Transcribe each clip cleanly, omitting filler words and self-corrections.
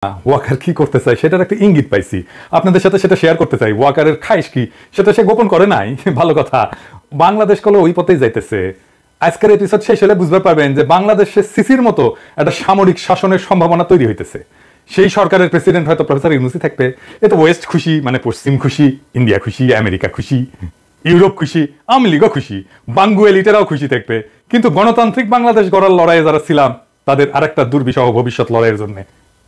ওয়াকার কি করতে চাই সেটার একটা ইঙ্গিত পাইছি, আপনাদের সাথে সেটা শেয়ার করতে চাই। ওয়াকারের খাইশ কি সেটা সে গোপন করে নাই, ভালো কথা। বাংলাদেশ কলে ওই পথেই যাইতেছে। আজকের এপিসোড শেষ হলে বুঝতে পারবেন যে বাংলাদেশে সিসির মতো একটা সামরিক শাসনের সম্ভাবনা তৈরি হইতেছে। সেই সরকারের প্রেসিডেন্ট হয়তো প্রফেসর ইউনূসই থাকবে। এতে ওয়েস্ট খুশি, মানে পশ্চিম খুশি, ইন্ডিয়া খুশি, আমেরিকা খুশি, ইউরোপ খুশি, আওয়ামী লীগও খুশি, বাঙ্গু এলিটেরাও খুশি থাকবে। কিন্তু গণতান্ত্রিক বাংলাদেশ গড়ার লড়াইয়ে যারা ছিলাম তাদের আরেকটা দুর্বিষহ ভবিষ্যৎ লড়াইয়ের জন্য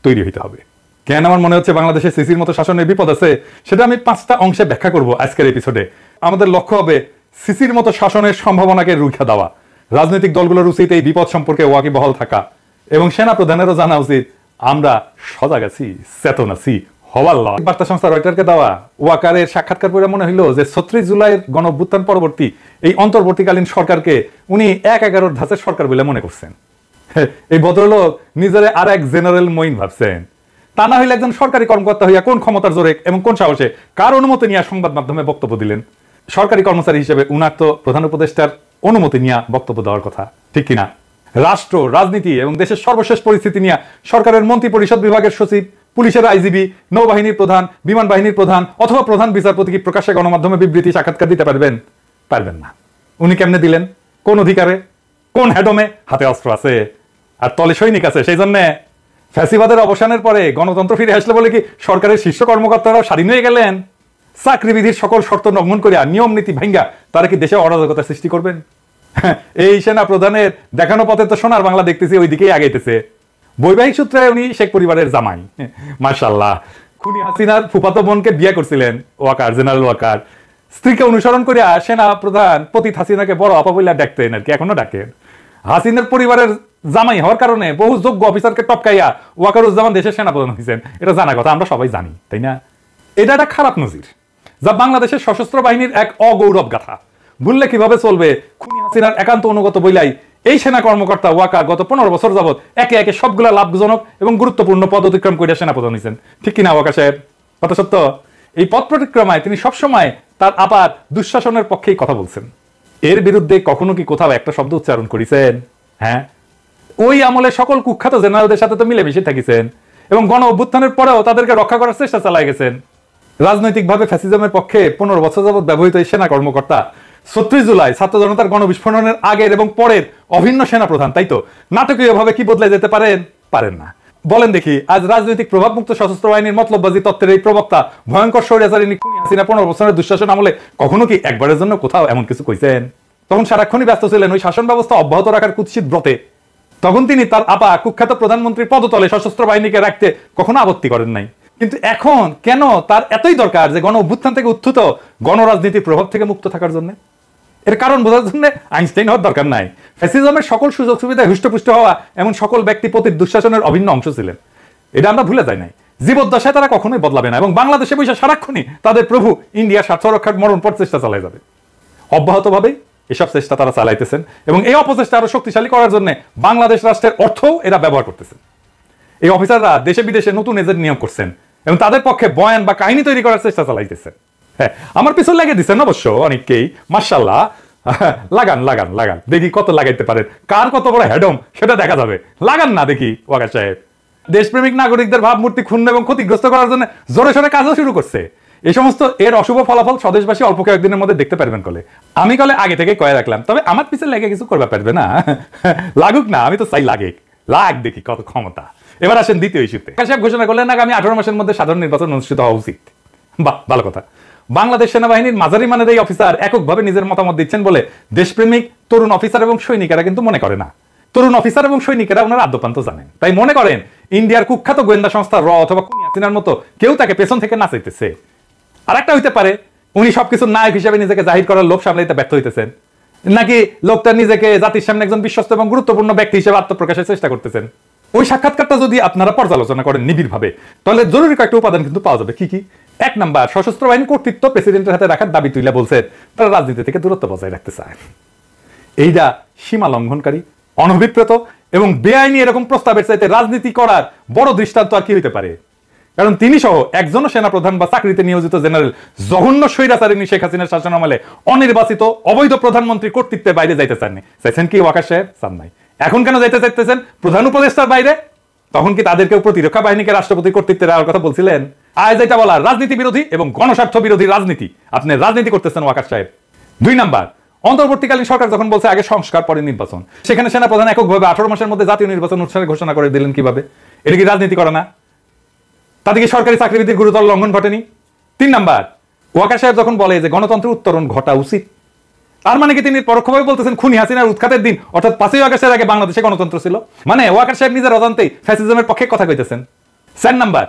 তৈরি হইতে হবে। কেন আমার মনে হচ্ছে বাংলাদেশে সিসির মতো শাসনের বিপদ আছে, সেটা আমি 5টা অংশে ব্যাখ্যা করব আজকের এপিসোডে। আমাদের লক্ষ্য হবে সিসির মতো শাসনের সম্ভাবনাকে রুখে দেওয়া, রাজনৈতিক দলগুলোর উচিত এই বিপদ সম্পর্কে ওয়াকিবহাল থাকা, এবং সেনা প্রধানেরও জানা উচিত আমরা সজাগ আছি, চেতন আছি। বার্তা সংস্থা রয়টারকে দেওয়া ওয়াকারের সাক্ষাৎকার পড়ে মনে হইল যে 36 জুলাইয়ের গণঅভ্যুত্থান পরবর্তী এই অন্তর্বর্তীকালীন সরকারকে উনি 1/11 ধাঁচের সরকার বলে মনে করছেন। এই ভদ্রলোক নিজের আর এক জেনারেল মঈন ভাবছেন। তা না হইলে একজন সরকারি কর্মকর্তা হইয়া কোন ক্ষমতার জোরে এবং কোন সাহসে কার অনুমতি নিয়ে সংবাদ মাধ্যমে বক্তব্য দিলেন? সরকারি কর্মচারী হিসেবে উনার তো প্রধান উপদেষ্টার অনুমতি নিয়ে বক্তব্য দেওয়ার কথা, ঠিক কিনা? রাষ্ট্র, রাজনীতি এবং দেশের সর্বশেষ পরিস্থিতি নিয়ে সরকারের মন্ত্রী পরিষদ বিভাগের সচিব, পুলিশের আইজিবি, নৌবাহিনীর প্রধান, বিমান বাহিনীর প্রধান অথবা প্রধান বিচারপতি কি প্রকাশ্যে গণমাধ্যমে বিবৃতি সাক্ষাৎকার দিতে পারবেন? পারবেন না। উনি কেমনে দিলেন? কোন অধিকারে? কোন হেডমে? হাতে অস্ত্র আছে আর তলে সৈনিক আছে। সেই জন্য ফ্যাসিবাদের অবসানের পরে গণতন্ত্র ফিরে আসলে বলে কি সরকারের শীর্ষ কর্মকর্তারাও স্বাধীন হয়ে গেলেন? চাকরিবিধির সকল শর্ত লঙ্ঘন করিয়া, নিয়ম নীতি ভাঙ্গা তারা কি দেশে অরাজকতা সৃষ্টি করবেন? এই সেনা প্রধানের দেখানো পথে তো সোনার বাংলা দেখতেছি ওই দিকেই আগাইতেছে। বৈবাহিক সূত্রে উনি শেখ পরিবারের জামাই, মাশাআল্লাহ। খুনি হাসিনার ফুফাতো বোনকে বিয়ে করছিলেন ওয়াকার, জেনারেল ওয়াকার। স্ত্রীকে অনুসরণ করিয়া সেনা প্রধান পতিত হাসিনাকে বড় আপা বইলা ডাকতেন, আর কি এখনো ডাকেন। হাসিনার পরিবারের জামাই হওয়ার কারণে বহু যোগ্য অফিসারকে টপকাইয়া ওয়াকারুজ্জামান দেশের সেনাপ্রধান হয়েছেন। এটা জানা কথা, আমরা সবাই জানি, তাই না? এটা একটা খারাপ নজির, যা বাংলাদেশের সশস্ত্র বাহিনীর এক অগৌরব গাথা। ভুললে কিভাবে চলবে? খুনি হাসিনার একান্ত অনুগত বইলাই এই সেনা কর্মকর্তা ওয়াকার গত 15 বছর যাবৎ একে একে সবগুলা লাভজনক এবং গুরুত্বপূর্ণ পদ অতিক্রম করে সেনাপ্রধান হয়েছেন, ঠিক কিনা ওয়াকার সাহেব? কথা সত্য। এই পদ প্রতিক্রমায় তিনি সবসময় তার আপার দুঃশাসনের পক্ষেই কথা বলছেন। এর বিরুদ্ধে কখনো কি কোথাও একটা শব্দ উচ্চারণ করেছেন? হ্যাঁ, ওই আমলে সকল কুখ্যাত জেনারেলদের সাথে তো মিলেমিশে থাকিছেন এবং গণ অভ্যুত্থানের পরেও তাদেরকে রক্ষা করার চেষ্টা চালায় গেছেন। রাজনৈতিকভাবে ফ্যাসিজমের পক্ষে 15 বছর যাবৎ ব্যবহৃত এই সেনা কর্মকর্তা 36 জুলাই ছাত্র জনতার গণবিস্ফোরণের আগের এবং পরের অভিন্ন সেনা প্রধান, তাই তো? নাটকীয়ভাবে কি বদলে যেতে পারেন? পারেন না। বলেন দেখি, আজ রাজনৈতিক প্রভাবমুক্ত সশস্ত্র বাহিনীর মতলববাজি তত্ত্বের এই প্রবক্তা ভয়ঙ্কর স্বৈরাচারী খুনি হাসিনা 15 বছরের দুঃশাসন আমলে কখনো কি একবারের জন্য কোথাও এমন কিছু কইছেন? তখন সারাক্ষণই ব্যস্ত ছিলেন ওই শাসন ব্যবস্থা অব্যাহত রাখার কুৎসিত ব্রতে। তখন তিনি তার আপা কুখ্যাত প্রধানমন্ত্রীর পদতলে সশস্ত্র বাহিনীকে রাখতে কখনো আপত্তি করেন নাই। কিন্তু এখন কেন তার এতই দরকার যে গণ অভ্যুত্থান থেকে উত্থিত গণরাজনীতির প্রভাব থেকে মুক্ত থাকার জন্য? এর কারণ বোঝার জন্য আইনস্টাইন হওয়ার দরকার নাই। ফ্যাসিজমের সকল সুযোগ সুবিধা হৃষ্টপুষ্ট হওয়া এমন সকল ব্যক্তি পতিত দুঃশাসনের অভিন্ন অংশ ছিলেন, এটা আমরা ভুলে যাই নাই। জীবদ্দশায় তারা কখনোই বদলাবে না এবং বাংলাদেশে বসে সারাক্ষণই তাদের প্রভু ইন্ডিয়ার স্বার্থ রক্ষার মরণ পর চেষ্টা চালাই যাবে। অব্যাহতভাবেই এসব চেষ্টা তারা চালাইতেছেন এবং এই অপচেষ্টা আরো শক্তিশালী করার জন্য বাংলাদেশ রাষ্ট্রের অর্থও এরা ব্যবহার করতেছেন। এই অফিসাররা দেশে বিদেশে নতুন এজেন্ট নিয়োগ করছেন এবং তাদের পক্ষে বয়ান বা কাহিনী তৈরি করার চেষ্টা চালাইতেছেন। হ্যাঁ, আমার পিছনে লাগিয়ে দিচ্ছেন অবশ্য অনেককেই, মাশাআল্লাহ। লাগান লাগান লাগান, দেখি কত লাগাইতে পারেন, কার কত বড় হেডম সেটা দেখা যাবে। লাগান না দেখি ওয়াকার সাহেব। দেশপ্রেমিক নাগরিকদের ভাবমূর্তি ক্ষুণ্ণ এবং ক্ষতিগ্রস্ত করার জন্য জোরে সোরে কাজও শুরু করছে। এই সমস্ত এর অশুভ ফলাফল স্বদেশবাসী অল্প কয়েকদিনের মধ্যে দেখতে পারবেন কলে। আমি কলে আগে থেকে কয়ে রাখলাম, তবে আমার পিছনে লেগে কিছু করবে পারবে না। লাগুক না, আমি তো চাই লাগে, লাগ দেখি কত ক্ষমতা। এবার আসেন দ্বিতীয় ইস্যুতে। সাহেব ঘোষণা করলেন আগামী 18 মাসের মধ্যে সাধারণ নির্বাচন অনুষ্ঠিত হওয়া উচিত। বাহ, ভালো কথা। বাংলাদেশ সেনাবাহিনীর মাঝারি মানের এই অফিসার এককভাবে নিজের মতামত দিচ্ছেন বলে দেশপ্রেমিক তরুণ অফিসার এবং সৈনিকেরা কিন্তু মনে করে না। তরুণ অফিসার এবং সৈনিকেরা ওনার আদ্যপান্ত জানেন, তাই মনে করেন ইন্ডিয়ার কুখ্যাত গোয়েন্দা সংস্থা র অথবা খুনি হাসিনার মতো কেউ তাকে পেছন থেকে নাচাইতেছে। আর একটা হইতে পারে উনি সবকিছু নায়ক হিসেবে নিজেকে জাহির করার লোভ সামলাইতে ব্যর্থ হইতেছেন, নাকি লোকটা নিজেকে জাতির সামনে একজন বিশ্বস্ত এবং গুরুত্বপূর্ণ ব্যক্তি হিসেবে আত্মপ্রকাশের চেষ্টা করতেছেন। ওই সাক্ষাৎকারটা যদি আপনারা পর্যালোচনা করেন নিবিড়ভাবে, তাহলে জরুরি কয়েকটা উপাদান কিন্তু পাওয়া যাবে। কি কি? 1 নাম্বার, সশস্ত্র বাহিনী কর্তৃত্ব প্রেসিডেন্টের হাতে রাখার দাবি তুলে বলছেন তারা রাজনীতি থেকে দূরত্ব বজায় রাখতে চায়। এইটা সীমা লঙ্ঘনকারী, অনভিপ্রেত এবং বেআইনি এরকম প্রস্তাবের চাইতে রাজনীতি করার বড় দৃষ্টান্ত আর কি হইতে পারে? কারণ তিনি সহ একজনও সেনাপ্রধান বা চাকরিতে নিয়োজিত জেনারেল জঘন্য স্বৈরাচারিণী শেখ হাসিনার শাসন আমলে অনির্বাচিত অবৈধ প্রধানমন্ত্রী কর্তৃত্বের বাইরে যাইতে চাননি। চাইছেন কি ওয়াকার সাহেব? চান নাই। এখন কেন যাইতে চাইতেছেন? প্রধান উপদেষ্টার বাইরে। তখন কি তাদেরকেও প্রতিরক্ষা বাহিনীকে রাষ্ট্রপতির কর্তৃত্বে দেওয়ার কথা বলছিলেন? আজ এটা বলা রাজনীতি বিরোধী এবং গণস্বার্থ বিরোধী রাজনীতি। আপনি রাজনীতি করতেছেন ওয়াকার সাহেব। 2 নাম্বার, অন্তর্বর্তীকালীন সরকার যখন বলছে আগে সংস্কার পরে নির্বাচন, সেখানে সেনাপ্রধান এককভাবে 18 মাসের মধ্যে জাতীয় নির্বাচন অনুষ্ঠানের ঘোষণা করে দিলেন কিভাবে? এটা কি রাজনীতি করে না? তাতে কি সরকারি চাকরিবিধির গুরুতর লঙ্ঘন ঘটেনি? 3 নাম্বার, ওয়াকার সাহেব যখন বলে যে গণতন্ত্রের উত্তরণ ঘটা উচিত, তার মানে কি তিনি পরোক্ষভাবে বলতেছেন খুনি হাসিনার উৎখাতের দিন অর্থাৎ 5ই আগস্টের আগে বাংলাদেশে গণতন্ত্র ছিল? মানে ওয়াকার সাহেব নিজের অজান্তেই ফ্যাসিজমের পক্ষে কথা কইতেছেন। 4 নাম্বার,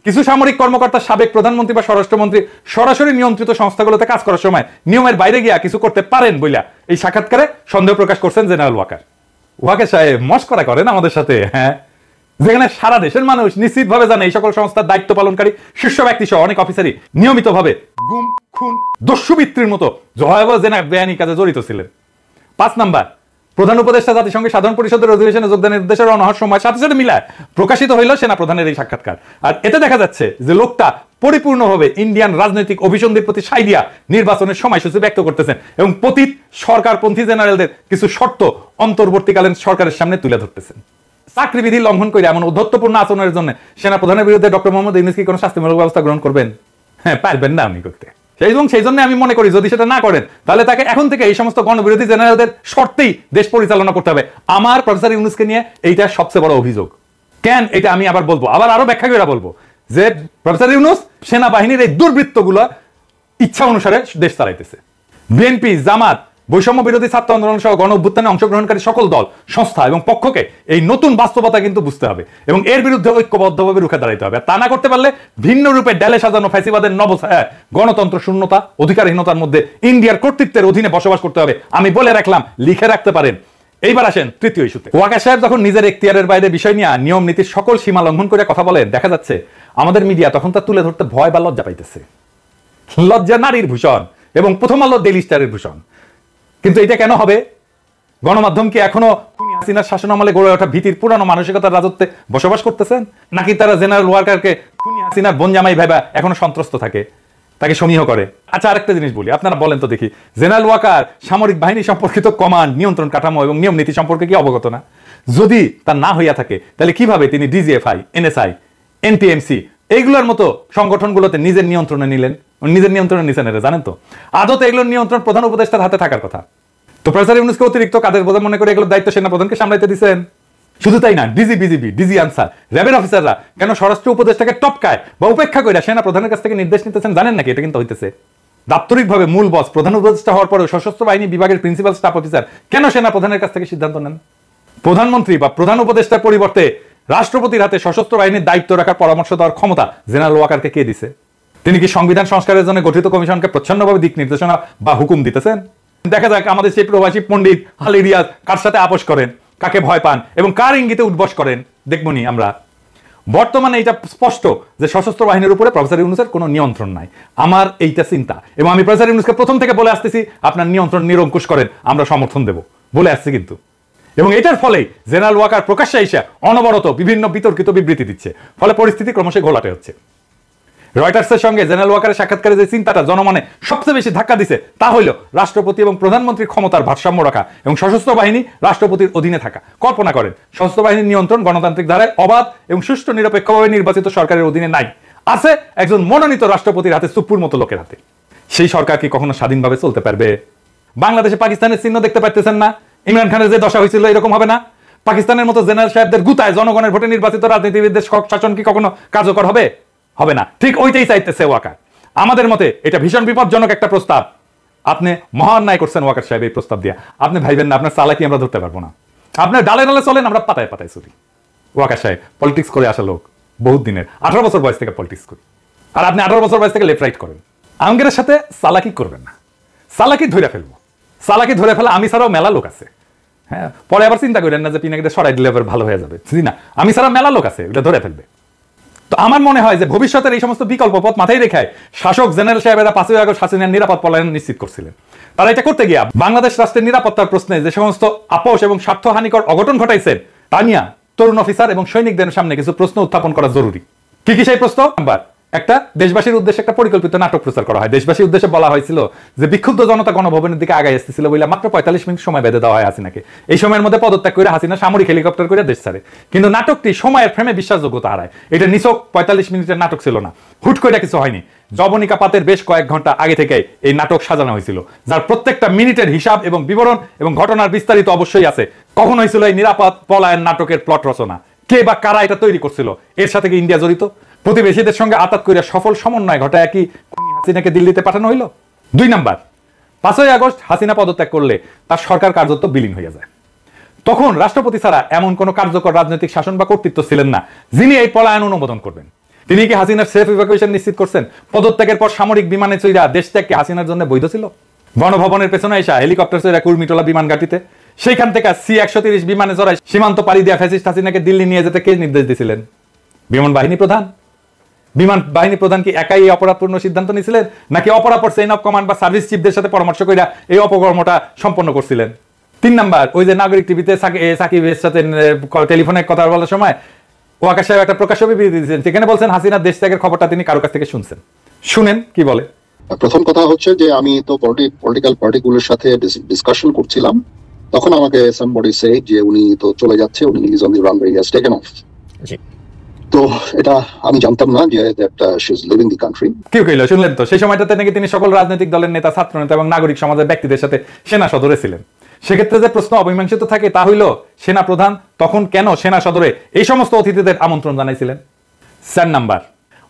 কিছু সামরিক কর্মকর্তা সাবেক প্রধানমন্ত্রী বা স্বরাষ্ট্রমন্ত্রী সরাসরি নিয়ন্ত্রিত সংস্থাগুলোতে কাজ করার সময় নিয়মের বাইরে গিয়া কিছু করতে পারেন বইলা এই সাক্ষাৎকারে সন্দেহ প্রকাশ করছেন জেনারেল ওয়াকার। ওয়াকার সাহেব মস্করা করেন আমাদের সাথে, হ্যাঁ, যেখানে সারা দেশের মানুষ নিশ্চিতভাবে জানে এই সকল সংস্থার দায়িত্ব পালনকারী শীর্ষ ব্যক্তি সহ অনেক অফিসারই নিয়মিতভাবে গুম, খুন, দস্যুবৃত্তির মতো ভয়াবহ বেআইনি কাজে জড়িত ছিলেন। 5 নাম্বার, প্রধান উপদেষ্টা জাতিসংঘের সাধারণ পরিষদের অধিবেশনে যোগদানের নির্দেশের অনহর সময় সাথে সাথে মিলায় প্রকাশিত হইল সেনা প্রধানের এই সাক্ষাৎকার। আর এতে দেখা যাচ্ছে যে লোকটা পরিপূর্ণভাবে ইন্ডিয়ান রাজনৈতিক অভিসন্ধির প্রতি সাই দিয়া নির্বাচনের সময়সূচি ব্যক্ত করতেছেন এবং পতিত সরকারপন্থী জেনারেলদের কিছু শর্ত অন্তর্বর্তীকালীন সরকারের সামনে তুলে ধরতেছেন। চাকরিবিধি লঙ্ঘন করে এমন উদ্ধত্তপূর্ণ আচরণের জন্য সেনা প্রধানের বিরুদ্ধে ডক্টর মোহাম্মদ ইউনূস কি কোনো শাস্তিমূলক ব্যবস্থা গ্রহণ করবেন? হ্যাঁ, পারবেন না উনি করতে। সেই জন্য আমি মনে করি যদি সেটা না করেন তাহলে তাকে এখন থেকে এই সমস্ত গণবিরোধী জেনারেলদের শর্তেই দেশ পরিচালনা করতে হবে। আমার প্রফেসর ইউনূসকে নিয়ে এইটা সবচেয়ে বড় অভিযোগ। কেন এটা আমি আবার বলবো, আবার আরো ব্যাখ্যা করে বলবো যে প্রফেসর ইউনূস সেনাবাহিনীর এই দুর্বৃত্তগুলো ইচ্ছা অনুসারে দেশ চালাইতেছে। বিএনপি, জামাত, বৈষম্য বিরোধী ছাত্র আন্দোলন সহ গণ অভ্যুত্থানে অংশগ্রহণকারী সকল দল, সংস্থা এবং পক্ষকে এই নতুন বাস্তবতা কিন্তু বুঝতে হবে এবং এর বিরুদ্ধে ঐক্যবদ্ধভাবে রুখে দাঁড়াইতে হবে। তা না করতে পারলে ভিন্ন রূপে ডেলে সাজানো ফ্যাসিবাদের নবছায়া গণতন্ত্র শূন্যতা, অধিকারহীনতার মধ্যে ইন্ডিয়ার কর্তৃত্বের অধীনে বসবাস করতে হবে। আমি বলে রাখলাম, লিখে রাখতে পারেন। এইবার আসেন তৃতীয় ইস্যুতে। ওয়াকার সাহেব যখন নিজের এখতিয়ারের বাইরে বিষয় নিয়ে নিয়ম নীতির সকল সীমা লঙ্ঘন করে কথা বলেন, দেখা যাচ্ছে আমাদের মিডিয়া তখন তা তুলে ধরতে ভয় বা লজ্জা পাইতেছে। লজ্জা নারীর ভূষণ এবং প্রথম আলো ডেইলি স্টারের ভূষণ। কিন্তু এটা কেন হবে? গণমাধ্যম কি এখনো খুনি হাসিনার শাসনামলে গড়ে ওঠা ভীতির পুরানো মানসিকতার রাজত্বে বসবাস করতেছেন, নাকি তারা জেনারেল ওয়াকারকে খুনি হাসিনার বনজামাই ভাইবা এখনো সন্ত্রস্ত থাকে, তাকে সমীহ করে? আচ্ছা, আরেকটা জিনিস বলি, আপনারা বলেন তো দেখি, জেনারেল ওয়াকার সামরিক বাহিনী সম্পর্কিত কমান্ড, নিয়ন্ত্রণ কাঠামো এবং নিয়ম নীতি সম্পর্কে কি অবগত না? যদি তা না হইয়া থাকে তাহলে কিভাবে তিনি ডিজিএফআই, এনএসআই, এনটিএমসি এইগুলোর মতো সংগঠনগুলোতে নিজের নিয়ন্ত্রণে নিলেন? নিজের নিয়ন্ত্রণে নিছেন এটা জানেন তো? আদতে এগুলোর নিয়ন্ত্রণ প্রধান উপদেষ্টার হাতে থাকার কথা। তো প্রফেসর ইউনূসকে অতিরিক্ত কাদের বোঝা মনে করে এগুলোর দায়িত্ব সেনা প্রধানকে সামলাইতে দিচ্ছেন। শুধু তাই না, ডিজি, বিজিবি, ডিজি আনসার, র্যাবের অফিসাররা কেন স্বরাষ্ট্র উপদেষ্টাকে টপকায় বা উপেক্ষা করে সেনা প্রধানের কাছ থেকে নির্দেশ নিতেছেন জানেন নাকি? এটা কিন্তু হইতেছে দাপ্তরিকভাবে মূল বস প্রধান উপদেষ্টা হওয়ার পরেও সশস্ত্র বাহিনী বিভাগের প্রিন্সিপাল স্টাফ অফিসার কেন সেনা প্রধানের কাছ থেকে সিদ্ধান্ত নেন? প্রধানমন্ত্রী বা প্রধান উপদেষ্টার পরিবর্তে রাষ্ট্রপতির হাতে সশস্ত্র বাহিনীর দায়িত্ব রাখার পরামর্শ দেওয়ার ক্ষমতা জেনারেল ওয়াকারকে কে দিছে? তিনি কি সংবিধান সংস্কারের জন্য গঠিত কমিশনকে প্রচ্ছন্নভাবে দিক নির্দেশনা বা হুকুম দিতেছেন? দেখা যাক আমাদের সেই প্রবাসী পণ্ডিত আলী রিয়াজ কার সাথে আপোষ করেন, কাকে ভয় পান এবং কার ইঙ্গিতে উদ্বস করেন দেখবনি আমরা। বর্তমানে এটা স্পষ্ট যে সশস্ত্র বাহিনীর উপরে প্রফেসর ইউনূসের কোনো নিয়ন্ত্রণ নাই। আমার এইটা চিন্তা এবং আমি প্রফেসর ইউনূসকে প্রথম থেকে বলে আসতেছি, আপনার নিয়ন্ত্রণ নিরঙ্কুশ করেন, আমরা সমর্থন দেব বলে আসছি কিন্তু। এবং এটার ফলে জেনারেল ওয়াকার প্রকাশ্যে এসে অনবরত বিভিন্ন বিতর্কিত বিবৃতি দিচ্ছে, ফলে পরিস্থিতি ক্রমশ ঘোলাটে হচ্ছে। রয়টার্সের সঙ্গে জেনারেল ওয়াকারের সাক্ষাৎকারে যে চিন্তাটা জনমনে সবচেয়ে বেশি ধাক্কা দিছে তা হইল রাষ্ট্রপতি এবং প্রধানমন্ত্রীর ক্ষমতার ভারসাম্য রাখা এবং সশস্ত্র বাহিনী রাষ্ট্রপতির অধীনে থাকা। কল্পনা করেন, সশস্ত্র বাহিনীর নিয়ন্ত্রণ গণতান্ত্রিক ধারায় অবাধ এবং সুষ্ঠু নিরপেক্ষভাবে নির্বাচিত সরকারের অধীনে নাই, আছে একজন মনোনীত রাষ্ট্রপতির হাতে, সুপ্পুর মতো লোকের হাতে। সেই সরকার কি কখনো স্বাধীনভাবে চলতে পারবে? বাংলাদেশে পাকিস্তানের চিহ্ন দেখতে পারতেছেন না? ইমরান খানের যে দশা হয়েছিল এরকম হবে না? পাকিস্তানের মতো জেনারেল সাহেবদের গুতায় জনগণের ভোটে নির্বাচিত রাজনীতিবিদদের শাসন কি কখনো কার্যকর হবে? হবে না। ঠিক ওইটাই চাইতেছে ওয়াকার। আমাদের মতে এটা ভীষণ বিপজ্জনক একটা প্রস্তাব। আপনি মহান ন্যায় করছেন ওয়াকার সাহেব এই প্রস্তাব দিয়ে। আপনি ভাইবেন না আপনার চালাকি আমরা ধরতে পারবো না। আপনার ডালে ডালে চলেন, আমরা পাতায় পাতায় চলি। ওয়াকার সাহেব পলিটিক্স করে আসা লোক, বহুত দিনের, 18 বছর বয়স থেকে পলিটিক্স করি, আর আপনি 18 বছর বয়স থেকে লেফট রাইট করেন। আঙ্গের সাথে চালাকি করবেন না, চালাকি ধরে ফেলবো। চালাকি ধরে ফেলা আমি ছাড়াও মেলা লোক আছে। হ্যাঁ, পরে আবার চিন্তা করেন না যে পিনাকিটা সরাই দিলে আবার ভালো হয়ে যাবে। না, আমি ছাড়া মেলা লোক আছে, এটা ধরে ফেলবে। তো আমার মনে হয় যে ভবিষ্যতের এই সমস্ত বিকল্প পথ মাথায় রেখে শাসক জেনারেল সাহেবেরা 5ই আগস্ট হাসিনার নিরাপদ পলায়ন নিশ্চিত করছিলেন। তারা এটা করতে গিয়া বাংলাদেশ রাষ্ট্রের নিরাপত্তার প্রশ্নে যে সমস্ত আপোষ এবং স্বার্থহানিকর অঘটন ঘটাইছেন তা নিয়ে তরুণ অফিসার এবং সৈনিকদের সামনে কিছু প্রশ্ন উত্থাপন করা জরুরি। কি কি সেই প্রশ্ন? নাম্বার, একটা দেশবাসীর উদ্দেশ্যে একটা পরিকল্পিত নাটক প্রচার করা হয়। দেশবাসীর উদ্দেশ্যে বলা হয়েছিল যে বিক্ষুব্ধ জনতা গণভবনের দিকে আগায় আসতেছিল বলে মাত্র 45 মিনিট সময় বেঁধে দেওয়া হয় হাসিনাকে। এই সময়ের মধ্যে পদত্যাগ করে হাসিনা সামরিক হেলিকপ্টার করে দেশ ছাড়ে। কিন্তু নাটকটি সময়ের ফ্রেমে বিশ্বাসযোগ্যতা হারায়। এটা নিছক 45 মিনিটের নাটক ছিল না, হুট করে কিছু হয়নি। জবনিকাপাতের বেশ কয়েক ঘন্টা আগে থেকে এই নাটক সাজানো হয়েছিল, যার প্রত্যেকটা মিনিটের হিসাব এবং বিবরণ এবং ঘটনার বিস্তারিত অবশ্যই আছে। কখন হয়েছিল এই নিরাপদ পলায়ন নাটকের প্লট রচনা, কে বা কারা এটা তৈরি করছিল, এর সাথে কি ইন্ডিয়া জড়িত? প্রতিবেশীদের সঙ্গে আতাত করে সফল সমন্বয় ঘটায় কি হাসিনাকে দিল্লিতে পাঠানো হইল? 2 নাম্বার, 5ই আগস্ট হাসিনা পদত্যাগ করলে তার সরকার কার্যত বিলীন হয়ে যায়। তখন রাষ্ট্রপতি ছাড়া এমন কোন কার্যকর রাজনৈতিক শাসন বা কর্তৃত্ব ছিলেন না যিনি এই পলায়ন অনুমোদন করবেন। তিনি কি হাসিনার সেফ ইভাকুয়েশন নিশ্চিত করছেন? পদত্যাগের পর সামরিক বিমানে চইরা দেশ ত্যাগ কি হাসিনার জন্য বৈধ ছিল? গণভবনের পেছনে এসা হেলিকপ্টার চইরা কুর্মিটোলা বিমান ঘাটিতে, সেইখান থেকে C-130 বিমানে চড়াই সীমান্ত পাড়ি দিয়া ফ্যাসিস্ট হাসিনাকে দিল্লি নিয়ে যেতে কে নির্দেশ দিয়েছিলেন? বিমান বাহিনী প্রধান। বিমান বাহিনী প্রধান কি একাই এই অপরাধপূর্ণ সিদ্ধান্ত নিয়েছিলেন, নাকি অপরাপর চেইন অফ কমান্ড বা সার্ভিস চিফদের সাথে পরামর্শ কইরা এই অপকর্মটা সম্পন্ন করছিলেন? 3 নাম্বার, ওই যে নাগরিক টিভিতে সাকিবের সাথে টেলিফোনে কথা বলার সময় ওয়াকার সাহেব একটা প্রকাশ্য বিবৃতি দিয়েছেন, সেখানে বলছেন হাসিনার দেশ ত্যাগের খবরটা তিনি কারো কাছ থেকে শুনছেন। শুনেন কি বলে। প্রথম কথা হচ্ছে যে আমি তো পলিটিক্যাল পার্টিগুলোর সাথে ডিসকাশন করছিলাম, তখন আমাকে সামবডি সে যে উনি তো চলে যাচ্ছে, উনি is on the runway, he has taken off. তো এটা আমি জানতাম না যে she is leaving the country. কি কইলো শুনলেন তো? সেই সময়টাতে নাকি তিনি সকল রাজনৈতিক দলের নেতা, ছাত্র নেতা এবং নাগরিক সমাজের ব্যক্তিদের সাথে সেনা সদরে ছিলেন। সেক্ষেত্রে যে প্রশ্ন অমীমাংসিত থাকে তা হইল, সেনা প্রধান তখন কেন সেনা সদরে এই সমস্ত অতিথিদের আমন্ত্রণ জানাইছিলেন? 4 নাম্বার,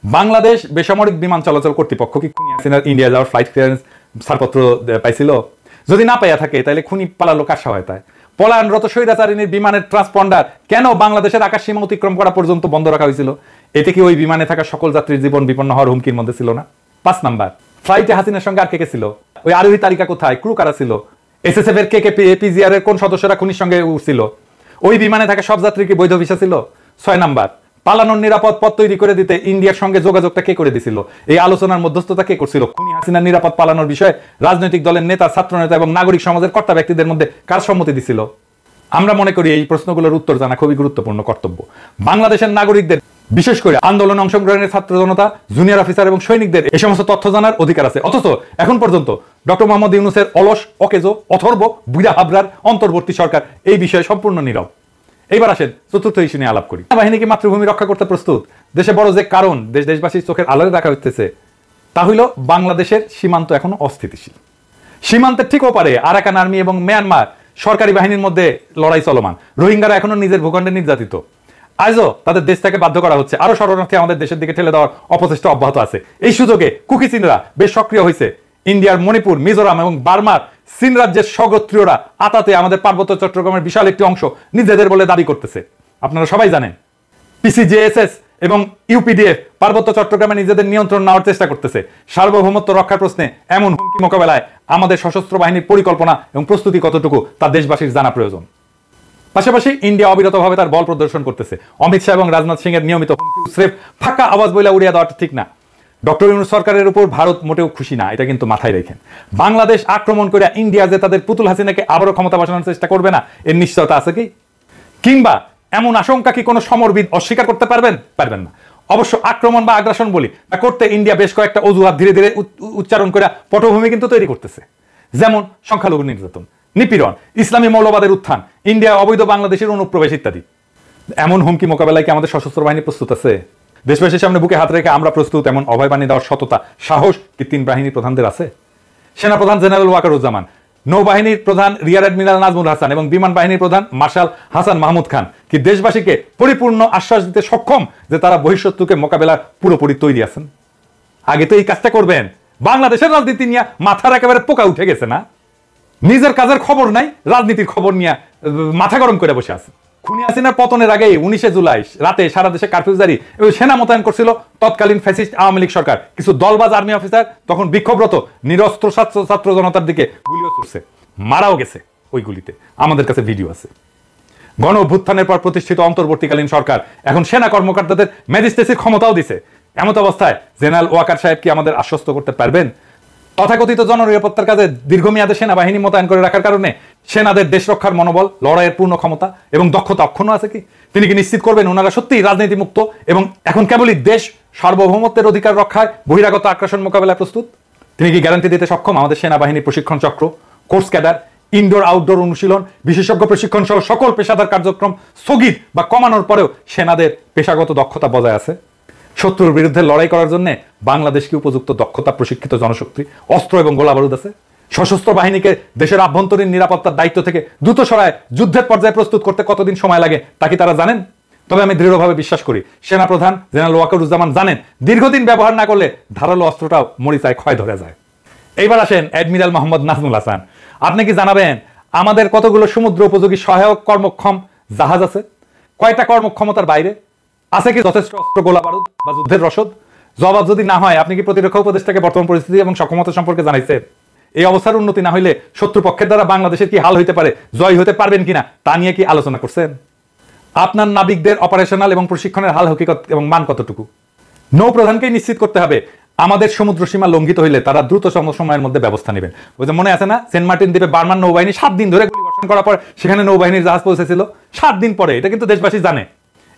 বাংলাদেশ বেসামরিক বিমান চলাচল কর্তৃপক্ষ কি খুনি হাসিনার ইন্ডিয়া যাওয়ার ফ্লাইট ক্লিয়ারেন্স ছাড়পত্র পাইছিল? যদি না পাইয়া থাকে তাহলে খুনি পালালো কার সহায়তায়? পলায়নরত স্বৈরাচারিণীর বিমানের ট্রান্সপন্ডার কেন বাংলাদেশের আকাশ সীমা অতিক্রম করা পর্যন্ত বন্ধ রাখা হয়েছিল? এতে কি ওই বিমানে থাকা সকল যাত্রীর জীবন বিপন্ন হওয়ার হুমকির মধ্যে ছিল না? 5 নাম্বার, ফ্লাইটে হাসিনার সঙ্গে আর কে কে ছিল? ওই আরোহী তালিকা কোথায়? ক্রু কারা ছিল? SSF এর PGR এর কোন সদস্যরা খুনির সঙ্গে উঠছিল? ওই বিমানে থাকা সব যাত্রী কি বৈধ ভিসা ছিল? 6 নাম্বার, পালানোর নিরাপদ পথ তৈরি করে দিতে ইন্ডিয়ার সঙ্গে যোগাযোগটা কে করে দিছিল? এই আলোচনার মধ্যস্থতা কে করছিল? খুনি হাসিনার নিরাপদ পালানোর বিষয়ে রাজনৈতিক দলের নেতা, ছাত্র নেতা এবং নাগরিক সমাজের কর্তা ব্যক্তিদের মধ্যে কার সম্মতি দিছিল? আমরা মনে করি এই প্রশ্নগুলোর উত্তর জানা খুবই গুরুত্বপূর্ণ কর্তব্য। বাংলাদেশের নাগরিকদের, বিশেষ করে আন্দোলনে অংশগ্রহণের ছাত্র জনতা, জুনিয়র অফিসার এবং সৈনিকদের এই সমস্ত তথ্য জানার অধিকার আছে। অথচ এখন পর্যন্ত ডক্টর মোহাম্মদ ইউনূসের অলস, অকেজো, অথর্ব, বুড়া হাবরার অন্তর্বর্তী সরকার এই বিষয়ে সম্পূর্ণ নীরব। এইবার আসেন চতুর্থ ইস্যু নিয়ে আলাপ করি। বাহিনী কি মাতৃভূমি রক্ষা করতে প্রস্তুত? দেশে বড় যে কারণ দেশবাসীর চোখের আলোয় রাখা হইতেছে তা হইল বাংলাদেশের সীমান্ত এখনো অস্থিতিশীল। সীমান্তের ঠিক ওপারে আরাকান আর্মি এবং মিয়ানমার সরকারি বাহিনীর মধ্যে লড়াই চলমান। রোহিঙ্গারা এখনো নিজের ভূখণ্ডে নির্যাতিত। আজও তাদের দেশ থেকে বাধ্য করা হচ্ছে, আরো শরণার্থী আমাদের দেশের দিকে ঠেলে দেওয়ার অপচেষ্টা অব্যাহত আছে। এই সুযোগে কুকি চীনরা বেশ সক্রিয় হয়েছে। ইন্ডিয়ার মণিপুর, মিজোরাম এবং বার্মার চীন রাজ্যের স্বগোত্রীয়রা আতাতে আমাদের পার্বত্য চট্টগ্রামের বিশাল একটি অংশ নিজেদের বলে দাবি করতেছে। আপনারা সবাই জানেন PCJSS এবং UPDF পার্বত্য চট্টগ্রামে নিজেদের নিয়ন্ত্রণ নেওয়ার চেষ্টা করতেছে। সার্বভৌমত্ব রক্ষার প্রশ্নে এমন হুমকি মোকাবেলায় আমাদের সশস্ত্র বাহিনীর পরিকল্পনা এবং প্রস্তুতি কতটুকু তা দেশবাসীর জানা প্রয়োজন। পাশাপাশি ইন্ডিয়া অবিরতভাবে তার বল প্রদর্শন করতেছে। অমিত শাহ এবং রাজনাথ সিং এর নিয়মিত স্রেফ ফাঁকা আওয়াজ বইলা উড়িয়ে দেওয়াটা ঠিক না। ডক্টর ইউনূস সরকারের উপর ভারত মোটেও খুশি না, এটা কিন্তু মাথায় রেখেন। বাংলাদেশ আক্রমণ করে ইন্ডিয়া যে তাদের পুতুল হাসিনাকে আবারও ক্ষমতা বসানোর চেষ্টা করবে না এর নিশ্চয়তা আছে কি? কিংবা এমন আশঙ্কা কি কোনো সমরবিদ অস্বীকার করতে পারবেন না? অবশ্য আক্রমণ বা আগ্রাসন বলি তা করতে ইন্ডিয়া বেশ কয়েকটা অজুহাত ধীরে ধীরে উচ্চারণ করে পটভূমি কিন্তু তৈরি করতেছে। যেমন সংখ্যালঘু নির্যাতন, নিপীড়ন, ইসলামী মৌলবাদের উত্থান, ইন্ডিয়া অবৈধ বাংলাদেশের অনুপ্রবেশ ইত্যাদি। এমন হুমকি মোকাবেলায় কি আমাদের সশস্ত্র বাহিনী প্রস্তুত আছে? দেশবাসীর সামনে বুকে হাত রেখে আমরা প্রস্তুত এমন অভয় বাণী দেওয়ার সততা, সাহস কি 3 বাহিনীর প্রধানদের আছে? সেনাপ্রধান জেনারেল ওয়াকারুজ্জামান, নৌবাহিনীর প্রধান রিয়ার অ্যাডমিরাল নাজমুল হাসান এবং বিমান বাহিনীর প্রধান মার্শাল হাসান মাহমুদ খান কি দেশবাসীকে পরিপূর্ণ আশ্বাস দিতে সক্ষম যে তারা বহিঃশত্রুকে মোকাবেলার পুরোপুরি তৈরি আছেন? আগে তো এই কাজটা করবেন। বাংলাদেশের রাজনীতি নিয়ে মাথার একেবারে পোকা উঠে গেছে না? নিজের কাজের খবর নাই, রাজনীতির খবর নিয়ে মাথা গরম করে বসে আছে। খুনি হাসিনার পতনের আগে 19 জুলাই রাতে সারা দেশে কারফিউ জারি এবং সেনা মোতায়েন করছিল তৎকালীন ফ্যাসিস্ট আওয়ামী লীগ সরকার। কিছু দলবাজ আর্মি অফিসার তখন বিক্ষোভরত নিরস্ত্র ছাত্র জনতার দিকে গুলিও ছুড়ছে, মারাও গেছে ওই গুলিতে। আমাদের কাছে ভিডিও আছে। গণ অভ্যুত্থানের পর প্রতিষ্ঠিত অন্তর্বর্তীকালীন সরকার এখন সেনা কর্মকর্তাদের ম্যাজিস্ট্রেসির ক্ষমতাও দিছে। এমত অবস্থায় জেনারেল ওয়াকার সাহেব কি আমাদের আশ্বস্ত করতে পারবেন তথাকথিত জননিরাপত্তার কাজে দীর্ঘমেয়াদে সেনাবাহিনী মোতায়েন করে রাখার কারণে সেনাদের দেশ রক্ষার মনোবল, লড়াইয়ের পূর্ণ ক্ষমতা এবং দক্ষতা অক্ষুণ্ণ আছে কি? তিনি কি নিশ্চিত করবেন ওনারা সত্যিই রাজনীতি মুক্ত এবং এখন কেবলই দেশ সার্বভৌমত্বের অধিকার রক্ষায় বহিরাগত আগ্রাসন মোকাবেলায় প্রস্তুত? তিনি কি গ্যারান্টি দিতে সক্ষম আমাদের সেনাবাহিনীর প্রশিক্ষণ চক্র, কোর্স ক্যাডার, ইনডোর আউটডোর অনুশীলন, বিশেষজ্ঞ প্রশিক্ষণ সহ সকল পেশাদার কার্যক্রম স্থগিত বা কমানোর পরেও সেনাদের পেশাগত দক্ষতা বজায় আছে? শত্রুর বিরুদ্ধে লড়াই করার জন্য বাংলাদেশ কি উপযুক্ত দক্ষতা, প্রশিক্ষিত জনশক্তি, অস্ত্র এবং গোলাবারুদ আছে? সশস্ত্র বাহিনীকে দেশের আভ্যন্তরীণ নিরাপত্তার দায়িত্ব থেকে দ্রুত সরায় যুদ্ধের পর্যায়ে প্রস্তুত করতে কতদিন সময় লাগে তা কি তারা জানেন? তবে আমি দৃঢ়ভাবে বিশ্বাস করি সেনাপ্রধান জেনারেল ওয়াকারুজ্জামান জানেন দীর্ঘদিন ব্যবহার না করলে ধারালো অস্ত্রটাও মরিচায় ক্ষয় ধরে যায়। এইবার আসেন অ্যাডমিরাল মোহাম্মদ নাজমুল হাসান, আপনি কি জানাবেন আমাদের কতগুলো সমুদ্র উপযোগী সহায়ক কর্মক্ষম জাহাজ আছে? কয়টা কর্মক্ষমতার বাইরে আছে? কি যথেষ্ট অস্ত্র, গোলাবারুদ বা যুদ্ধের রসদ? জবাব যদি না হয়, আপনি কি প্রতিরক্ষা উপদেষ্টাকে বর্তমান পরিস্থিতি এবং সক্ষমতা সম্পর্কে জানাইছেন? এই অবস্থার উন্নতি না হইলে শত্রুপক্ষের দ্বারা বাংলাদেশের কি হাল হইতে পারে, জয় হতে পারবেন কিনা তা নিয়ে কি আলোচনা করছেন? আপনার নাবিকদের অপারেশনাল এবং প্রশিক্ষণের হাল হকিকত এবং মান কতটুকু? নৌপ্রধানকেই নিশ্চিত করতে হবে আমাদের সমুদ্র সীমা লঙ্ঘিত হইলে তারা দ্রুত সময়ের মধ্যে ব্যবস্থা নেবেন। ওই যে মনে আছে না, সেন্ট মার্টিন দ্বীপে বার্মান নৌবাহিনী 7 দিন ধরে গুলিবর্ষণ করার পর সেখানে নৌবাহিনীর জাহাজ পৌঁছেছিল 7 দিন পরে। এটা কিন্তু দেশবাসী জানে।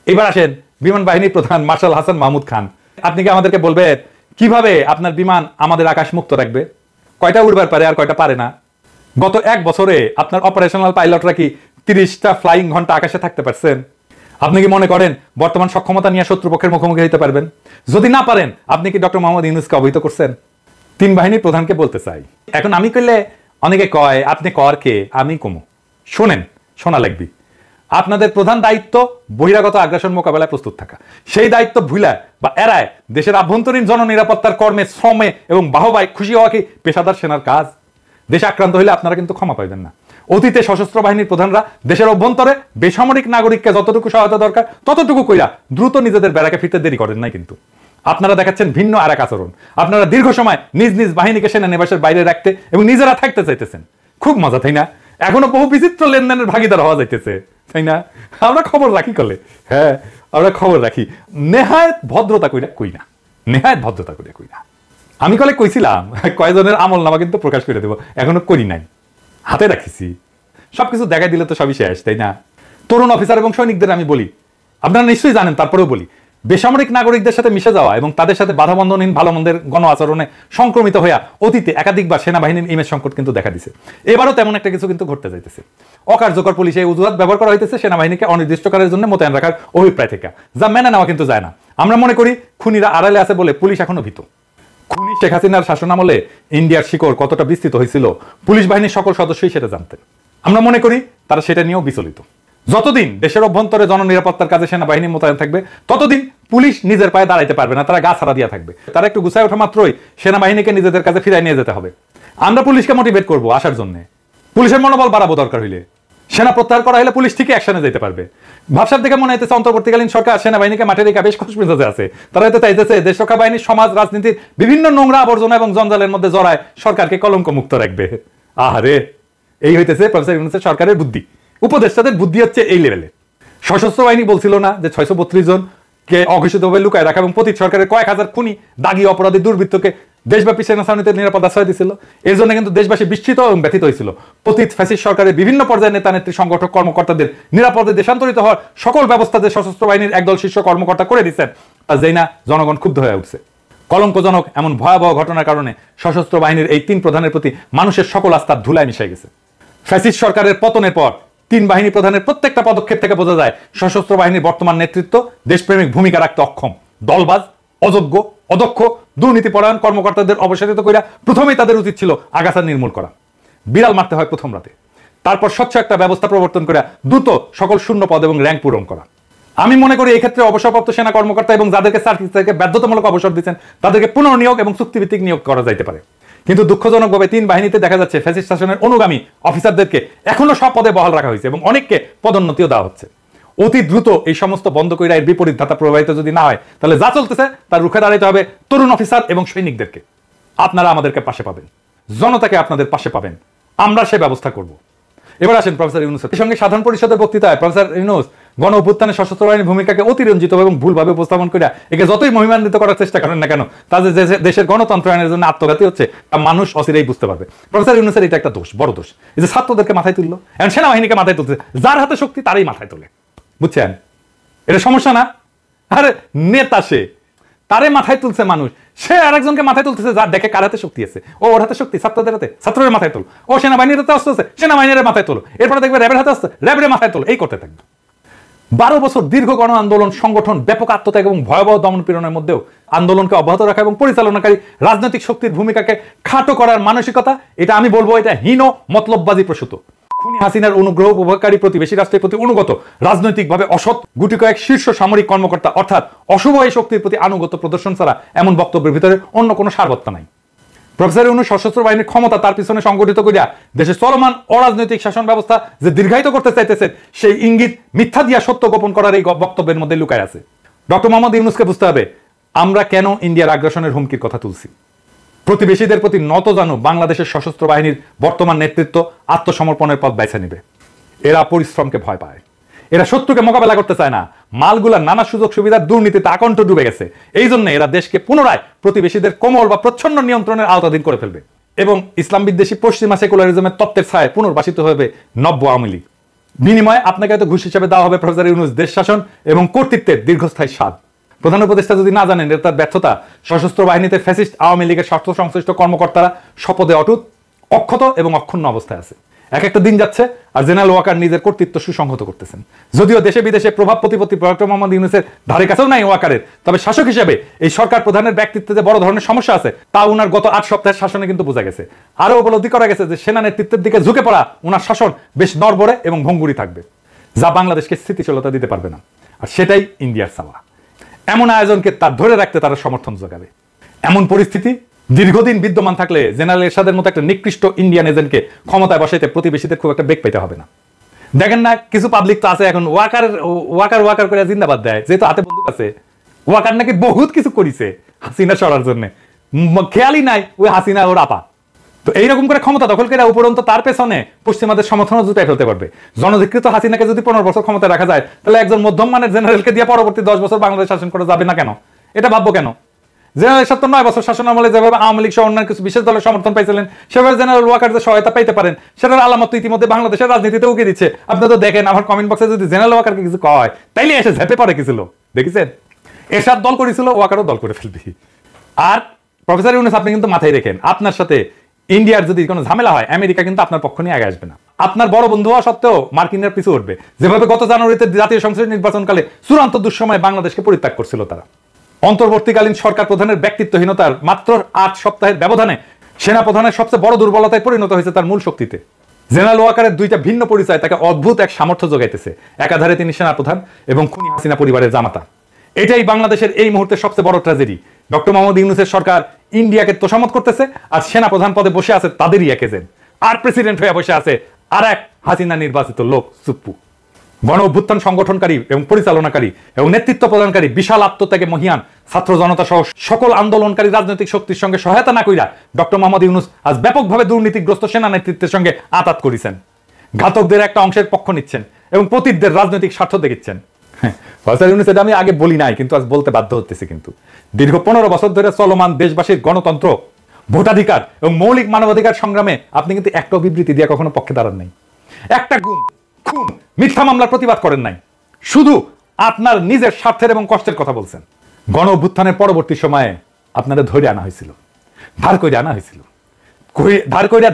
এবার আসেন বিমান বাহিনীর প্রধান মার্শাল হাসান মাহমুদ খান, আপনি কি আমাদেরকে বলবেন কিভাবে আপনার বিমান আমাদের আকাশ মুক্ত রাখবে? কয়টা উড়বার পারে আর কয়টা পারে না? গত 1 বছরে আপনার অপারেশনাল পাইলটরা কি 30টা ফ্লাইং ঘন্টা আকাশে থাকতে পারছেন? আপনি কি মনে করেন বর্তমান সক্ষমতা নিয়ে শত্রুপক্ষের মুখোমুখি হতে পারবেন? যদি না পারেন, আপনি কি ডক্টর মোহাম্মদ ইউনূসকে অবহিত করছেন? 3 বাহিনীর প্রধানকে বলতে চাই, এখন আমি কইলে অনেকে কয় আপনি কর কে, আমি কমু। শোনেন, শোনা লাগবি। আপনাদের প্রধান দায়িত্ব বহিরাগত আগ্রাসন মোকাবেলায় প্রস্তুত থাকা। সেই দায়িত্ব ভুলা বা এড়ায় দেশের আভ্যন্তরীণ জননিরাপত্তার কর্মে, শ্রমে এবং বাহবায় খুশি হওয়া কি পেশাদার সেনার কাজ? দেশ আক্রান্ত হইলে আপনারা কিন্তু ক্ষমা পাইবেন না। অতীতে সশস্ত্র বাহিনীর প্রধানরা দেশের অভ্যন্তরে বেসামরিক নাগরিককে যতটুকু সহায়তা দরকার ততটুকু কইরা দ্রুত নিজেদের বেড়াকে ফিরতে দেরি করেন নাই। কিন্তু আপনারা দেখাচ্ছেন ভিন্ন আর এক আচরণ। আপনারা দীর্ঘ সময় নিজ নিজ বাহিনীকে সেনানিবাসের বাইরে রাখতে এবং নিজেরা থাকতে চাইতেছেন। খুব মজা, তাই না? এখনো বহু বিচিত্র লেনদেনের ভাগিদার হওয়া যাইতেছে, তাই না? আমরা খবর রাখি করলে, হ্যাঁ আমরা খবর রাখি। নেহায়েত ভদ্রতা কইরা কই না, নেহায়েত ভদ্রতা কইরা কই না। আমি কলে কইছিলাম কয়জনের আমল নামা কিন্তু প্রকাশ করে দেবো, এখনো করি নাই, হাতে রাখিছি। সবকিছু দেখাই দিলে তো সবই শেষ, তাই না? তরুণ অফিসার এবং সৈনিকদের আমি বলি, আপনারা নিশ্চয়ই জানেন, তারপরেও বলি, বেসামরিক নাগরিকদের সাথে মিশে যাওয়া এবং তাদের সাথে বাধাবন্ধনহীন ভালো মন্দের গণ আচরণে সংক্রমিত হইয়া অতীতে একাধিকবার সেনাবাহিনীর ইমেজ সংকট কিন্তু দেখা দিছে। এবারও তেমন একটা কিছু কিন্তু ঘটতে যাইতেছে। অকার্যকর পুলিশে অজুহাত ব্যবহার করা হইতেছে সেনাবাহিনীকে অনির্দিষ্টকালের জন্য মোতায়েন রাখার অভিপ্রায় থেকে, যা মেনে নেওয়া কিন্তু যায় না। আমরা মনে করি খুনিরা আড়ালে আছে বলে পুলিশ এখনো ভীত। খুনি শেখ হাসিনার শাসনামলে ইন্ডিয়ার শিকড় কতটা বিস্তৃত হয়েছিল পুলিশ বাহিনীর সকল সদস্যই সেটা জানতেন। আমরা মনে করি তারা সেটা নিয়েও বিচলিত। যতদিন দেশের অভ্যন্তরে জননিরাপত্তার কাজে সেনাবাহিনী মোতায়েন থাকবে ততদিন পুলিশ নিজের পায়ে দাঁড়াইতে পারবে না, তারা গা ছাড়া দিয়া থাকবে। তারা একটু গুছায় ওঠা মাত্রই সেনাবাহিনীকে নিজেদের কাছে ফিরাই নিয়ে যেতে হবে। আমরা পুলিশকে মোটিভেট করবো আসার জন্য, পুলিশের মনোবল বাড়াবো দরকার হইলে। সেনা প্রত্যাহার করা হলে পুলিশ ঠিকই অ্যাকশনে যেতে পারবে। ভাবসাব দেখে মনে হইতেছে অন্তর্বর্তীকালীন সরকার সেনাবাহিনীকে মাঠে রেখে বেশ খুশ মেজাজে আছে। তারা হয়তো চাইতেছে দেশ রক্ষা বাহিনী সমাজ রাজনীতির বিভিন্ন নোংরা আবর্জনা এবং জঞ্জালের মধ্যে জড়ায় সরকারকে কলঙ্ক মুক্ত রাখবে। আহারে, এই হইতেছে প্রফেসর ইউনূসের সরকারের বুদ্ধি। উপদেষ্টাদের বুদ্ধি হচ্ছে এই লেভেলে। সশস্ত্র বাহিনী বলছিল না যে 632 জনকে অঘোষিতভাবে লুকায় রাখা এবং পতিত সরকারের কয়েক হাজার খুনি, দাগী, অপরাধী, দুর্বৃত্তকে দেশব্যাপী সেনাছাউনিতে নিরাপদ আশ্রয় দিছিল। এর জন্য কিন্তু দেশবাসী বিস্মিত এবং ব্যথিত হয়েছিল। পতিত ফ্যাসিস্ট সরকারের বিভিন্ন পর্যায়ে নেতা নেত্রী, সংগঠক, কর্মকর্তাদের নিরাপদে দেশান্তরিত হওয়ার সকল ব্যবস্থা যে সশস্ত্র বাহিনীর একদল শীর্ষ কর্মকর্তা করে দিচ্ছেন, তা যেই না জনগণ ক্ষুব্ধ হয়ে উঠছে। কলঙ্কজনক এমন ভয়াবহ ঘটনার কারণে সশস্ত্র বাহিনীর এই 3 প্রধানের প্রতি মানুষের সকল আস্থা ধুলায় মিশে গেছে। ফ্যাসিস্ট সরকারের পতনের পর 3 বাহিনী প্রধানের প্রত্যেকটা পদক্ষেপ থেকে বোঝা যায় সশস্ত্র বাহিনীর বর্তমান নেতৃত্ব দেশপ্রেমিক ভূমিকা রাখতে অক্ষম। দলবাজ, অযোগ্য, অদক্ষ, দুর্নীতিপরায়ণ কর্মকর্তাদের অবসারিত কইরা প্রথমেই তাদের উচিত ছিল আগাছা নির্মূল করা। বিড়াল মারতে হয় প্রথম রাতে, তারপর স্বচ্ছ একটা ব্যবস্থা প্রবর্তন করে দ্রুত সকল শূন্য পদ এবং র্যাঙ্ক পূরণ করা। আমি মনে করি এই ক্ষেত্রে অবসরপ্রাপ্ত সেনা কর্মকর্তা এবং যাদেরকে সার্ভিস থেকে বাধ্যতামূলক অবসর দিচ্ছেন তাদেরকে পুনর্নিয়োগ এবং চুক্তিভিত্তিক নিয়োগ করা যাইতে পারে। কিন্তু দুঃখজনকভাবে 3 বাহিনীতে দেখা যাচ্ছে ফ্যাসিস্ট শাসনের অনুগামী অফিসারদেরকে এখনো সব পদে বহাল রাখা হয়েছে এবং অনেককে পদোন্নতিও দেওয়া হচ্ছে। অতি দ্রুত এই সমস্ত বন্ধ কইরা এর বিপরীত ধাতা প্রবাহিত যদি না হয়, তাহলে যা চলতেছে তার রুখে দাঁড়াইতে হবে তরুণ অফিসার এবং সৈনিকদেরকে। আপনারা আমাদেরকে পাশে পাবেন, জনতাকে আপনাদের পাশে পাবেন, আমরা সে ব্যবস্থা করব। এবার আসেন প্রফেসর ইউনূসের সঙ্গে সাধারণ পরিষদের বক্তৃতায় প্রফেসর ইউনূস গণ অভ্যুত্থানে সশস্ত্র বাহিনীর ভূমিকাকে অতিরঞ্জিত এবং ভুলভাবে উপস্থাপন করে একে যতই মহিমান্বিত করার চেষ্টা করেন না কেন, তাদের দেশের গণতন্ত্র আইনের জন্য আত্মঘাতী হচ্ছে তা মানুষ অচিরেই বুঝতে পারবে। প্রফেসর ইউনূসের এটা একটা দোষ, বড় দোষ। এই যে ছাত্রদেরকে মাথায় তুললো, এখন সেনাবাহিনীকে মাথায় তুলছে, যার হাতে শক্তি তারাই মাথায় তোলে, বুঝছেন? এটা সমস্যা না? আরে নেতা সে, তারে মাথায় তুলছে মানুষ, সে আরেকজনকে মাথায় তুলতেছে যার দেখে কার হাতে শক্তি আছে। ও ওর হাতে শক্তি, ছাত্রদের হাতে ছাত্রের মাথায় তোল, ও সেনাবাহিনীর হাতে অস্ত্র আছে সেনাবাহিনীর মাথায় তোলো, এরপরে দেখবে র্যাবের হাতে অস্ত্র র্যাবের মাথায় তোলো, এই করতে থাকবে। 12 বছর দীর্ঘ গণ আন্দোলন সংগঠন, ব্যাপক আত্মত্যাগ এবং ভয়াবহ দমনপীড়নের মধ্যেও আন্দোলনকে অব্যাহত রাখা এবং পরিচালনাকারী রাজনৈতিক শক্তির ভূমিকাকে খাটো করার মানসিকতা, এটা আমি বলবো এটা হীন মতলববাজি প্রসূত। খুনি হাসিনার অনুগ্রহ উপভোগকারী প্রতিবেশী রাষ্ট্রের প্রতি অনুগত, রাজনৈতিকভাবে অসৎ গুটি কয়েক শীর্ষ সামরিক কর্মকর্তা অর্থাৎ অশুভ এই শক্তির প্রতি আনুগত্য প্রদর্শন ছাড়া এমন বক্তব্যের ভিতরে অন্য কোনো সারবত্তা নাই। প্রফেসর ইউনূস সশস্ত্র বাহিনীর ক্ষমতা তার পিছনে সংগঠিত করিয়া দেশের চলমান অরাজনৈতিক শাসন ব্যবস্থা যে দীর্ঘায়িত করতে চাইতেছেন, সেই ইঙ্গিত মিথ্যা দিয়া সত্য গোপন করার এই বক্তব্যের মধ্যে লুকায় আছে। ডক্টর মোহাম্মদ ইউনূসকে বুঝতে হবে আমরা কেন ইন্ডিয়ার আগ্রাসনের হুমকির কথা তুলছি। প্রতিবেশীদের প্রতি নত জানু বাংলাদেশের সশস্ত্র বাহিনীর বর্তমান নেতৃত্ব আত্মসমর্পণের পথ বেছে নেবে। এরা পরিশ্রমকে ভয় পায়, এরা শত্রুকে মোকাবেলা করতে চায় না, মালগুলা নানা সুযোগ সুবিধার দুর্নীতিতে আকণ্ঠ ডুবে গেছে। এই জন্য এরা দেশকে পুনরায় প্রতিবেশীদের কোমল বা প্রচ্ছন্ন নিয়ন্ত্রণের আওতাধীন করে ফেলবে এবং ইসলাম বিদ্বেষী পশ্চিমা সেকুলারিজমের তত্ত্বের ছায় পুনর্বাসিত হবে নব্য আওয়ামী লীগ। বিনিময়ে আপনাকে হয়তো ঘুষ হিসেবে দেওয়া হবে প্রফেসর ইউনূস দেশ শাসন এবং কর্তৃত্বের দীর্ঘস্থায়ী স্বাদ। প্রধান উপদেষ্টা যদি না জানেন এটা তার ব্যর্থতা, সশস্ত্র বাহিনীতে ফ্যাসিস্ট আওয়ামী লীগের স্বার্থ সংশ্লিষ্ট কর্মকর্তারা শপথে অটুট, অক্ষত এবং অক্ষুণ্ণ অবস্থায় আছে। এক একটা দিন যাচ্ছে আর জেনারেল ওয়াকার নিজের কর্তৃত্ব সুসংহত করতেছেন। যদিও দেশে বিদেশে প্রভাব প্রতিপত্তি ডক্টর মোহাম্মদ ইউনূসের ধারে কাছেও নাই ওয়াকারের, তবে শাসক হিসেবে এই সরকার প্রধানের ব্যক্তিত্বে যে বড় ধরনের সমস্যা আছে তা উনার গত 8 সপ্তাহের শাসনে কিন্তু বোঝা গেছে। আরো উপলব্ধি করা গেছে যে সেনা নেতৃত্বের দিকে ঝুঁকে পড়া উনার শাসন বেশ নড়বড়ে এবং ভঙ্গুরি থাকবে, যা বাংলাদেশকে স্থিতিশীলতা দিতে পারবে না। আর সেটাই ইন্ডিয়ার চাওয়া। এমন আয়োজনকে তার ধরে রাখতে তারা সমর্থন যোগাবে। এমন পরিস্থিতি দীর্ঘদিন বিদ্যমান থাকলে জেনারেল এরশাদের মতো একটা নিকৃষ্ট ইন্ডিয়ান এজেন্টকে ক্ষমতায় বসাইতে প্রতিবেশীদের খুব একটা বেগ পেতে হবে না। দেখেন না কিছু পাবলিক তো আছে এখন ওয়াকার করে জিন্দাবাদ দেয়, যেহেতু হাতে বন্দুক আছে। ওয়াকার নাকি বহুত কিছু করিছে হাসিনা সরার জন্য, খেয়ালই নাই ওই হাসিনা ওর আপা। তো এইরকম করে ক্ষমতা দখল করে উপরন্ত তার পেছনে পশ্চিমাদের সমর্থন জুটাই ফেলতে পারবে। জনধিকৃত হাসিনাকে যদি 15 বছর ক্ষমতায় রাখা যায়, তাহলে একজন মধ্যম মানের জেনারেলকে দিয়ে পরবর্তী 10 বছর বাংলাদেশ শাসন করা যাবে না কেন? এটা ভাববো কেন? জেনারেল 9 বছর শাসন আমলে যেভাবে আওয়ামী লীগ সহ অন্যান্য কিছু বিশেষ দলের সমর্থন পাইছিলেন, সেভাবে জেনারেল ওয়াকার যে সহায়তা পাইতে পারেন সেটার আলামত ইতিমধ্যে বাংলাদেশের রাজনীতিতে উকি দিচ্ছে। আপনি তো দেখেন আমার কমেন্ট বক্সে যদি জেনারেল ওয়াকারকে কিছু কয় তাইলে এসে ঝেপে পড়ে কিছু লোক, দেখেছেন? এরশাদ দল করেছিল, ওয়াকারও দল করে ফেলবি। আর প্রফেসর ইউনূস আপনি কিন্তু মাথায় রেখেন, আপনার সাথে ইন্ডিয়ার যদি কোনো ঝামেলা হয় আমেরিকা কিন্তু আপনার পক্ষ নিয়ে আগে আসবে না। আপনার বড় বন্ধু হওয়া সত্ত্বেও মার্কিনের পিছু উঠবে, যেভাবে গত জানুয়ারিতে জাতীয় সংসদ নির্বাচনকালে চূড়ান্ত দুঃসময়ে বাংলাদেশকে পরিত্যাগ করছিল তারা। অন্তর্বর্তীকালীন সরকার প্রধানের ব্যক্তিত্বহীনতার মাত্র 8 সপ্তাহের ব্যবধানে সেনা প্রধানের সবচেয়ে বড় দুর্বলতায় পরিণত হয়েছে তার মূল শক্তিতে। জেনারেল ওয়াকারের দুইটা ভিন্ন পরিচয় তাকে অদ্ভুত এক সামর্থ্য যোগাইতেছে। একাধারে তিনি সেনা প্রধান এবং খুনি হাসিনা পরিবারের জামাতা। এটাই বাংলাদেশের এই মুহূর্তে সবচেয়ে বড় ট্র্যাজেডি। ডক্টর মোহাম্মদ ইউনূসের সরকার ইন্ডিয়াকে তোষামত করতেছে আর সেনা প্রধান পদে বসে আছে তাদেরই এক এজেন্ট, আর প্রেসিডেন্ট হয়ে বসে আছে আর এক হাসিনা নির্বাচিত লোক সুপ্পু। গণ অভ্যুত্থান সংগঠনকারী এবং পরিচালনাকারী এবং নেতৃত্ব প্রদানকারী বিশাল আত্মত্যাগে মহিয়ান ছাত্র জনতা সহ সকল আন্দোলনকারী রাজনৈতিক শক্তির সঙ্গে সহায়তা না কইরা ডক্টর মোহাম্মদ ইউনূস আজ ব্যাপকভাবে দুর্নীতিগ্রস্ত সেনা নেতৃত্বের সঙ্গে আঁতাত করেছেন। ঘাতকদের একটা অংশের পক্ষ নিচ্ছেন এবং পতিতদের রাজনৈতিক স্বার্থ দেখিচ্ছেন। প্রফেসর ইউনূস এটা আমি আগে বলি নাই, কিন্তু আজ বলতে বাধ্য হতেছে। কিন্তু দীর্ঘ 15 বছর ধরে চলমান দেশবাসীর গণতন্ত্র, ভোটাধিকার এবং মৌলিক মানবাধিকার সংগ্রামে আপনি কিন্তু একটা বিবৃতি দিয়ে কখনো পক্ষে দাঁড়ান নাই, একটা গুম খুন মিথ্যা মামলার প্রতিবাদ করেন নাই, শুধু আপনার নিজের স্বার্থের এবং কষ্টের কথা বলছেন। গণ অভ্যুত্থানের পরবর্তী সময়ে আপনারা ধরে আনা হয়েছিল, ধার করে আনা হয়েছিল,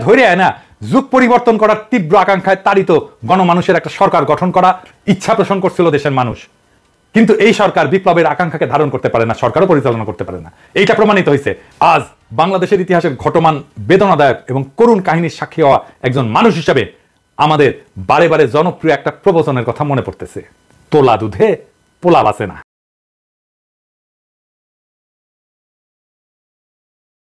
ধরে আনা যুগ পরিবর্তন করার তীব্র আকাঙ্ক্ষায় তাড়িত গণমানুষের একটা সরকার গঠন করা ইচ্ছা পোষণ করছিল দেশের মানুষ। কিন্তু এই সরকার বিপ্লবের আকাঙ্ক্ষাকে ধারণ করতে পারে না, সরকারও পরিচালনা করতে পারে না। এইটা প্রমাণিত হয়েছে আজ বাংলাদেশের ইতিহাসের ঘটমান বেদনাদায়ক এবং করুণ কাহিনীর সাক্ষী হওয়া একজন মানুষ হিসেবে আমাদের বারে বারে জনপ্রিয় একটা প্রবচনের কথা মনে পড়তেছে, তোলা দুধে পোলা বাঁচে না।